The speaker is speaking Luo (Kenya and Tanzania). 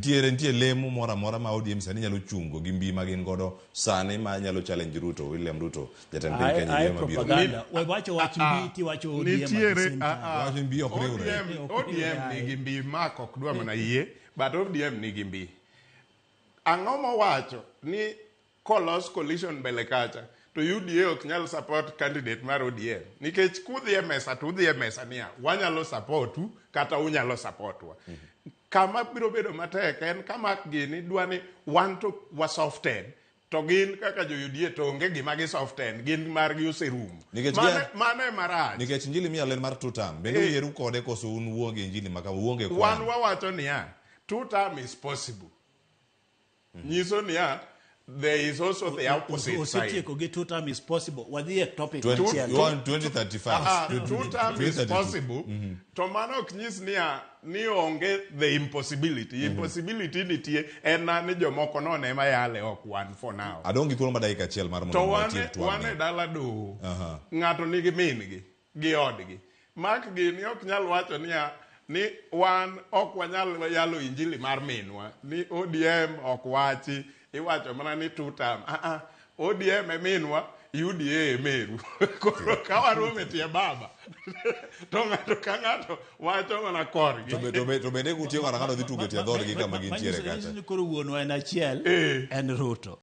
Nitie lemo mora ma ODM sani nyalo chungo gi mbi magin godo sani ma nyalo challenge Ruto, William Ruto, jatend piny Kenya mabiro. Propaganda. Wacho mbi ti wacho ODM. Wacho mbi ok riwre. ODM nigi mbi mak ok dwa mana yie, but ODM nigi mbi. Ang'o mowacho ni kolos coalition mbele kacha to UDA ok nyal support candidate mar ODM nikech kudhie mesa to udhie mesa niya wanyalo supportu kata unyalo supportwa. Kama biro bedo matek en kama gini dwani wan to wa soften to gin kaka jo UDA to onge gima gi soften gin margi oserumo. Mane marach. Nikech injili miya len mar 2 term. Bende uyieru kode koso un wuonge injili maka wuonge kwan. Wan wawacho niya 2 term is possible. Nyiso niya there is also the opposite side. 2 term is possible. Wadhi topic 2035. 2 term is possible. To mano ok nyis niya ni onge the impossibility. Impossibility nitie en ni jomoko no ne mayale ok wan for now. Adongi thuolo ma dakika achiel mar mondo watim to wane dala do. Ng'ato nigi min gi odgi. Mak gini ok nyal wacho niya ni wan ok wanyal yalo injili mar minwa ni ODM ok wachi iwacho mana ni 2 term. ODM e minwa, UDA e meru. Koro kawarume tie baba. To ng'ato ka ng'ato wacho mana korgi. To bende kutiyo ng'ato dhi tugo tie dhorgi kama gintiere kacha. Koro wuonwa en achiel en Ruto.